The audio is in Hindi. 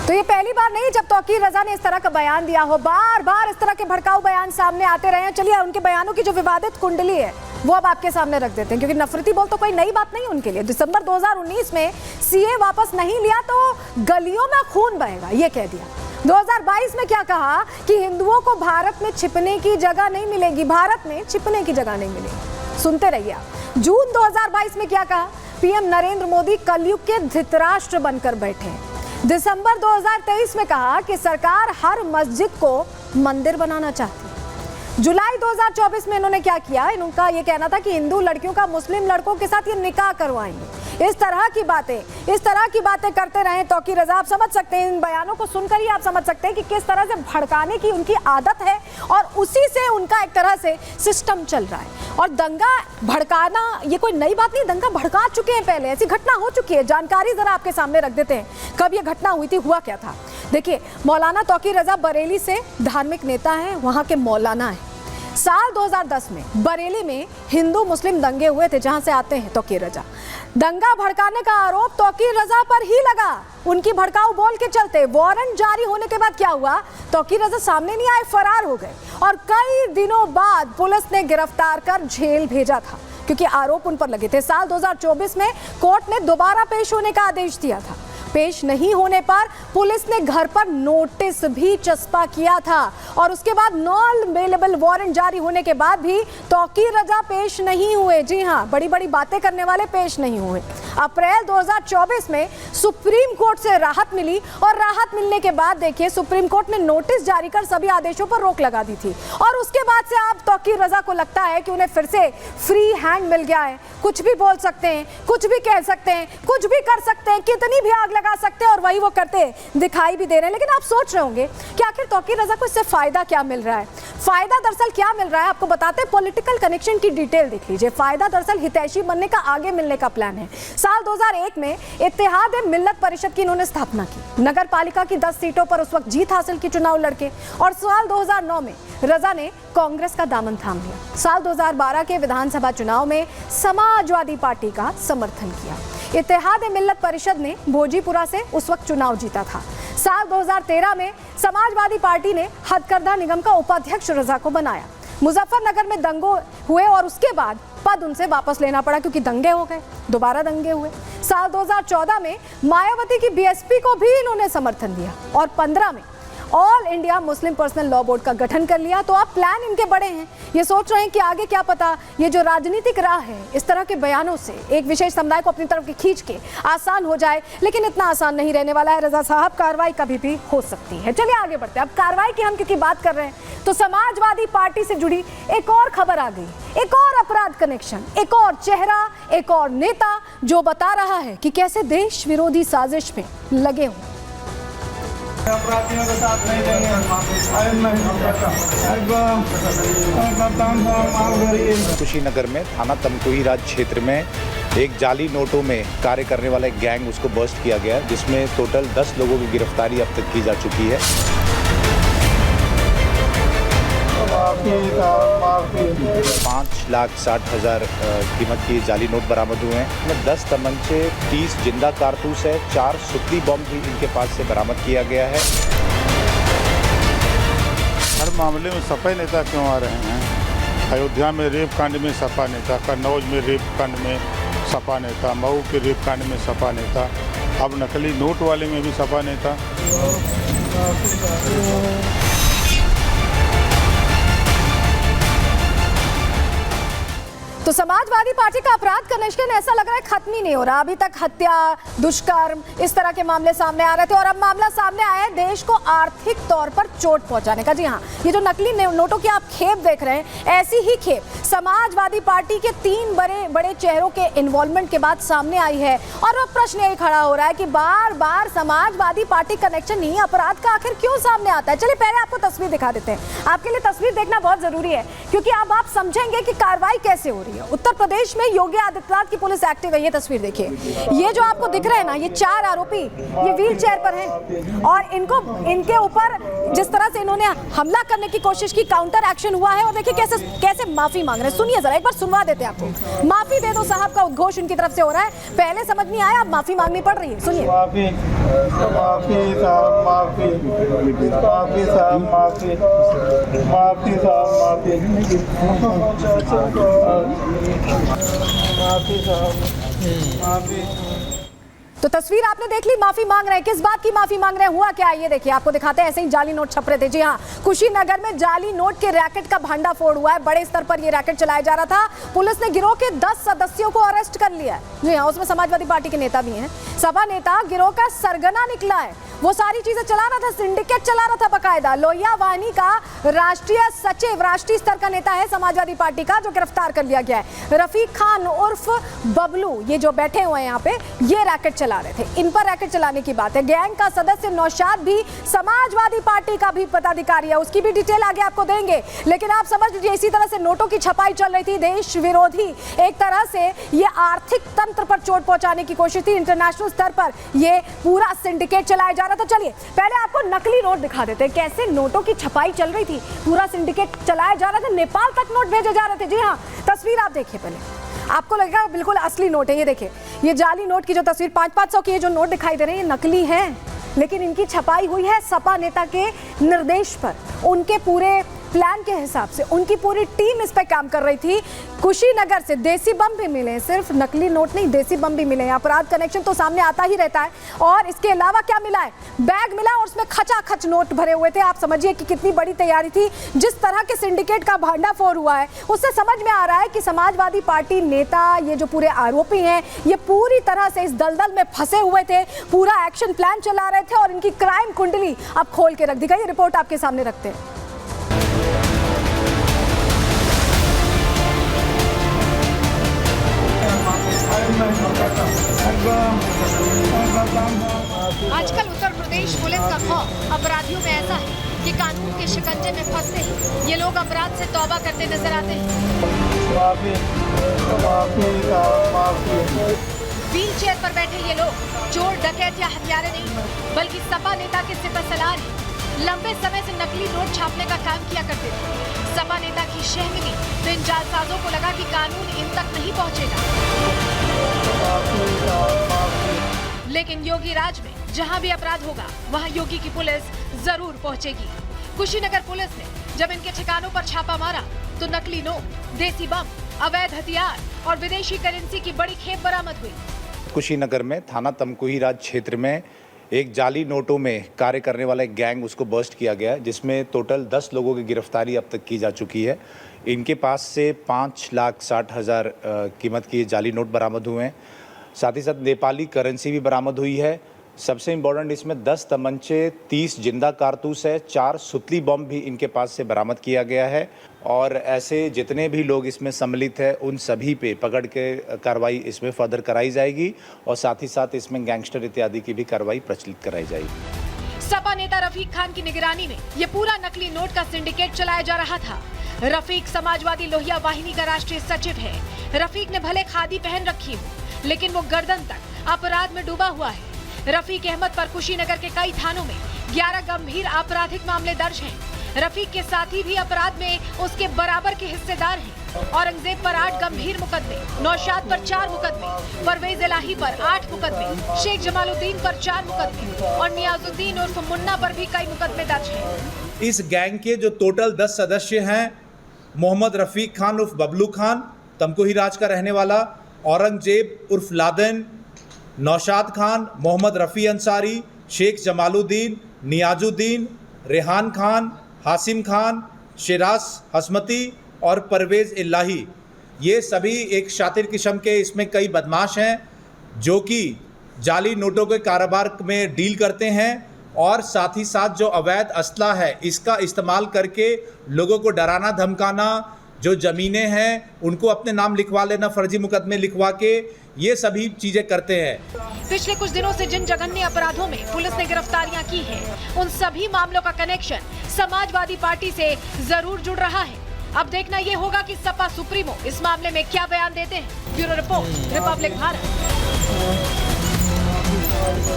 तो ये पहली बार नहीं जब तौकीर रजा ने इस तरह का बयान दिया हो, बार बार इस तरह के भड़काऊ बयान सामने आते रहे हैं। चलिए उनके बयानों की जो विवादित कुंडली है वो अब आपके सामने रख देते हैं, क्योंकि नफरती बोल तो कोई नई बात नहीं उनके लिए। दिसंबर 2019 में सीए वापस नहीं लिया तो गलियों में खून बहेगा, ये कह दिया। 2022 में क्या कहा कि हिंदुओं को भारत में छिपने की जगह नहीं मिलेगी, भारत में छिपने की जगह नहीं मिलेगी। सुनते रहिए आप। जून 2022 में क्या कहा, पीएम नरेंद्र मोदी कलयुग के धृतराष्ट्र बनकर बैठे हैं। दिसंबर 2023 में कहा कि सरकार हर मस्जिद को मंदिर बनाना चाहती है। जुलाई 2024 में इन्होंने क्या किया, इनका ये कहना था कि हिंदू लड़कियों का मुस्लिम लड़कों के साथ ये निकाह करवाएंगे। इस तरह की बातें करते रहे तौकीर रजा। आप समझ सकते हैं, इन बयानों को सुनकर ही आप समझ सकते हैं कि किस तरह से भड़काने की उनकी आदत है और उसी से उनका एक तरह से सिस्टम चल रहा है। और दंगा भड़काना ये कोई नई बात नहीं, दंगा भड़का चुके हैं पहले, ऐसी घटना हो चुकी है। जानकारी जरा आपके सामने रख देते हैं, कब ये घटना हुई थी, हुआ क्या था। देखिए, मौलाना तौकीर रजा बरेली से धार्मिक नेता हैं, वहाँ के मौलाना हैं। साल 2010 में बरेली में हिंदू मुस्लिम दंगे हुए थे, जहां से आते हैं तौकीर रजा। दंगा भड़काने का आरोप तौकीर रजा पर ही लगा, उनकी भड़काऊ बोल के चलते। वारंट जारी होने के बाद क्या हुआ, तौकीर रजा सामने नहीं आए, फरार हो गए। और कई दिनों बाद पुलिस ने गिरफ्तार कर जेल भेजा था, क्योंकि आरोप उन पर लगे थे। साल 2024 में कोर्ट ने दोबारा पेश होने का आदेश दिया था। पेश नहीं होने पर पुलिस ने घर पर नोटिस भी चस्पा किया था और उसके बाद नॉन अवेलेबल वारंट जारी होने के बाद भी तौकीर रजा पेश नहीं हुए। जी हाँ, बड़ी बड़ी बातें करने वाले पेश नहीं हुए। अप्रैल 2024 में सुप्रीम कोर्ट से राहत मिली और राहत मिलने के बाद देखिए सुप्रीम कोर्ट ने नोटिस जारी कर सभी आदेशों पर रोक लगा दी थी। और उसके बाद से आप तौकीर रजा को लगता है कि उन्हें फिर से फ्री हैंड मिल गया है, कुछ भी बोल सकते हैं, कुछ भी कह सकते हैं, कुछ भी कर सकते हैं, कितनी भी आग लगा सकते हैं, और वही वो करते दिखाई भी दे रहे हैं। लेकिन आप सोच रहे होंगे कि आखिर तौकीर रजा को इससे फायदा क्या मिल रहा है। फायदा दरअसल क्या मिल रहा है आपको बताते हैं। पॉलिटिकल कनेक्शन की डिटेल देख लीजिए। फायदा दरअसल हितैषी बनने का, आगे मिलने का प्लान है। साल 2001 में इत्तेहाद मिल्लत परिषद की इन्होंने स्थापना की। नगर पालिका की 10 सीटों पर उस वक्त जीत हासिल की, चुनाव लड़के। और साल 2009 में रजा ने कांग्रेस का दामन थाम लिया। साल 2012 के विधानसभा चुनाव में समाजवादी पार्टी का समर्थन किया। इत्तेहाद मिल्लत परिषद ने भोजीपुरा से उस वक्त चुनाव जीता था। साल 2013 में समाजवादी पार्टी ने हथकरघा निगम का उपाध्यक्ष रजा को बनाया। मुजफ्फरनगर में दंगे हुए और उसके बाद पद उनसे वापस लेना पड़ा, क्योंकि दंगे हो गए, दोबारा दंगे हुए। साल 2014 में मायावती की बीएसपी को भी इन्होंने समर्थन दिया और 15 में all India Muslim personal law board का गठन कर लिया। तो अब प्लान इनके बड़े हैं, ये सोच रहे हैं कि आगे क्या पता ये जो राजनीतिक राह है इस तरह के बयानों से एक विशेष समुदाय को अपनी तरफ खींच के आसान हो जाए। लेकिन इतना आसान नहीं रहने वाला है रजा साहब, कार्रवाई कभी भी हो सकती है। चलिए आगे बढ़ते हैं। अब कार्रवाई की हम क्योंकि बात कर रहे हैं तो समाजवादी पार्टी से जुड़ी एक और खबर आ गई, एक और अपराध कनेक्शन, एक और चेहरा, एक और नेता जो बता रहा है कि कैसे देश विरोधी साजिश में लगे हुए। अपराधियों के साथ नहीं देंगे। कुशीनगर में थाना तमकुही राज क्षेत्र में एक जाली नोटों में कार्य करने वाला एक गैंग, उसको बस्ट किया गया, जिसमें टोटल 10 लोगों की गिरफ्तारी अब तक की जा चुकी है। 5,60,000 कीमत की जाली नोट बरामद हुए हैं। इसमें 10 तमंचे, 30 जिंदा कारतूस है, 4 सुतली बम भी इनके पास से बरामद किया गया है। हर मामले में सपा नेता क्यों आ रहे हैं? अयोध्या में रेप कांड में सपा नेता, कन्नौज में रेप कांड में सपा नेता, मऊ के रेप कांड में सपा नेता, अब नकली नोट वाले में भी सपा नेता। तो समाजवादी पार्टी का अपराध कनेक्शन ऐसा लग रहा है खत्म ही नहीं हो रहा। अभी तक हत्या, दुष्कर्म, इस तरह के मामले सामने आ रहे थे और अब मामला सामने आया है देश को आर्थिक तौर पर चोट पहुंचाने का। जी हाँ, ये जो नकली नोटों की आप खेप देख रहे हैं, ऐसी ही खेप समाजवादी पार्टी के 3 बड़े चेहरों के इन्वॉल्वमेंट के बाद सामने आई है। और अब प्रश्न यही खड़ा हो रहा है कि बार बार समाजवादी पार्टी कनेक्शन ही अपराध का आखिर क्यों सामने आता है। चलिए पहले आपको तस्वीर दिखा देते हैं। आपके लिए तस्वीर देखना बहुत जरूरी है, क्योंकि अब आप समझेंगे कि कार्रवाई कैसे हो रही है। है। उत्तर प्रदेश में योगी आदित्यनाथ की पुलिस एक्टिव है। ये तस्वीर देखिए, ये जो आपको दिख रहे हैं ना, ये 4 आरोपी ये व्हील चेयर पर हैं और इनके ऊपर जिस तरह से इन्होंने हमला करने की कोशिश की, काउंटर एक्शन हुआ है। और देखिए कैसे माफी मांग रहे हैं। सुनिए जरा, एक बार सुनवा देते हैं आपको। माफी दे दो साहब का उद्घोष इनकी तरफ से हो रहा है। पहले समझ नहीं आया, अब माफी मांगनी पड़ रही है। सुनिए। माफी साहब, माफी साहब, माफी साहब, माफी। तो तस्वीर आपने देख ली, माफी मांग रहे हैं। किस बात की माफी मांग रहे हैं, हुआ क्या है ये देखिए, आपको दिखाते हैं। ऐसे ही जाली नोट छप रहे थे। जी हाँ, कुशीनगर में जाली नोट के रैकेट का भंडाफोड़ हुआ है। बड़े स्तर पर ये रैकेट चलाया जा रहा था। पुलिस ने गिरोह के 10 सदस्यों को अरेस्ट कर लिया है। जी हाँ, उसमें समाजवादी पार्टी के नेता भी हैं। सपा नेता गिरोह का सरगना निकला है। वो सारी चीजें चला रहा था, सिंडिकेट चला रहा था बकायदा। लोहिया वाहिनी का राष्ट्रीय सचिव, राष्ट्रीय स्तर का नेता है समाजवादी पार्टी का, जो गिरफ्तार कर लिया गया है। रफीक खान उर्फ बबलू, ये जो बैठे हुए हैं यहाँ पे, ये रैकेट चला रहे थे। इन पर रैकेट चलाने की बात है। गैंग का सदस्य नौशाद भी समाजवादी पार्टी का भी पदाधिकारी है। उसकी भी डिटेल आगे आपको देंगे। लेकिन आप समझ लीजिए, इसी तरह से नोटों की छपाई चल रही थी। देश विरोधी एक तरह से ये आर्थिक तंत्र पर चोट पहुंचाने की कोशिश थी। इंटरनेशनल स्तर पर ये पूरा सिंडिकेट चलाया जा रहा था। चलिए पहले आपको नकली नोट दिखा देते हैं, कैसे नोटों की छपाई चल रही थी। पूरा सिंडिकेट चलाया जा रहा था। नेपाल तक नोट भेजे जा रहे थे। जी हाँ, तस्वीर आप देखिए पहले, आपको लगेगा बिल्कुल असली नोट है। ये देखिए, ये जाली नोट की जो तस्वीर 500-500 की ये जो नोट दिखाई दे रहे हैं, ये नकली है। लेकिन इनकी छपाई हुई है सपा नेता के निर्देश पर। उनके पूरे प्लान के हिसाब से उनकी पूरी टीम इस पे काम कर रही थी। कुशीनगर से देसी बम भी मिले, सिर्फ नकली नोट नहीं, देसी बम भी मिले। अपराध कनेक्शन तो सामने आता ही रहता है। और इसके अलावा क्या मिला है, बैग मिला और उसमें खचाखच नोट भरे हुए थे। आप समझिए कि कितनी बड़ी तैयारी थी। जिस तरह के सिंडिकेट का भंडाफोड़ हुआ है, उससे समझ में आ रहा है कि समाजवादी पार्टी नेता, ये जो पूरे आरोपी हैं, ये पूरी तरह से इस दलदल में फंसे हुए थे। पूरा एक्शन प्लान चला रहे थे और इनकी क्राइम कुंडली अब खोल के रख दी गई। ये रिपोर्ट आपके सामने रखते हैं। आजकल उत्तर प्रदेश पुलिस का खौफ अपराधियों में ऐसा है कि कानून के शिकंजे में फंसते ही ये लोग अपराध से तौबा करते नजर आते हैं। व्हील चेयर पर बैठे ये लोग चोर, डकैत या हत्यारे नहीं, बल्कि सपा नेता के सिपहसालार हैं। लंबे समय से नकली नोट छापने का काम किया करते थे। सपा नेता की शह मिली तो इन जालसाजों को लगा कि कानून इन तक नहीं पहुंचेगा। लेकिन योगी राज में जहां भी अपराध होगा, वहां योगी की पुलिस जरूर पहुंचेगी। कुशीनगर पुलिस ने जब इनके ठिकानों पर छापा मारा तो नकली नोट, देसी बम, अवैध हथियार और विदेशी करेंसी की बड़ी खेप बरामद हुई। कुशीनगर में थाना तमकुही राज क्षेत्र में एक जाली नोटों में कार्य करने वाला एक गैंग, उसको बर्स्ट किया गया है, जिसमें टोटल 10 लोगों की गिरफ्तारी अब तक की जा चुकी है। इनके पास से 5,60,000 कीमत की जाली नोट बरामद हुए हैं। साथ ही साथ नेपाली करेंसी भी बरामद हुई है। सबसे इम्पोर्टेंट, इसमें 10 तमंचे, 30 जिंदा कारतूस है, 4 सुतली बम भी इनके पास से बरामद किया गया है। और ऐसे जितने भी लोग इसमें सम्मिलित हैं, उन सभी पे पकड़ के कार्रवाई इसमें फर्दर कराई जाएगी और साथ ही साथ इसमें गैंगस्टर इत्यादि की भी कार्रवाई प्रचलित कराई जाएगी। सपा नेता रफीक खान की निगरानी में ये पूरा नकली नोट का सिंडिकेट चलाया जा रहा था। रफीक समाजवादी लोहिया वाहिनी का राष्ट्रीय सचिव है। रफीक ने भले खादी पहन रखी हो, लेकिन वो गर्दन तक अपराध में डूबा हुआ है। रफीक अहमद पर कुशीनगर के कई थानों में 11 गंभीर आपराधिक मामले दर्ज हैं। रफीक के साथी भी अपराध में उसके बराबर के हिस्सेदार हैं। औरंगजेब पर 8 गंभीर मुकदमे, नौशाद पर 4 मुकदमे, परवेज इलाही पर 8 मुकदमे, शेख जमालुद्दीन पर 4 मुकदमे और नियाजुद्दीन उर्फ मुन्ना पर भी कई मुकदमे दर्ज हैं। इस गैंग के जो टोटल 10 सदस्य हैं, मोहम्मद रफीक खान उर्फ बबलू खान, तमकुही राज का रहने वाला, औरंगजेब उर्फ लादेन, नौशाद खान, मोहम्मद रफ़ी अंसारी, शेख जमालुद्दीन, नियाजुद्दीन, रेहान खान, हासिम खान, शिराज हसमती और परवेज़ इलाही, ये सभी एक शातिर किस्म के इसमें कई बदमाश हैं जो कि जाली नोटों के कारोबार में डील करते हैं और साथ ही साथ जो अवैध असला है इसका इस्तेमाल करके लोगों को डराना धमकाना, जो ज़मीनें हैं उनको अपने नाम लिखवा लेना, फर्जी मुकदमे लिखवा के, ये सभी चीज़ें करते हैं। पिछले कुछ दिनों से जिन जघन्य अपराधों में पुलिस ने गिरफ्तारियां की हैं, उन सभी मामलों का कनेक्शन समाजवादी पार्टी से जरूर जुड़ रहा है। अब देखना ये होगा कि सपा सुप्रीमो इस मामले में क्या बयान देते हैं। Bureau report, Republic Bharat.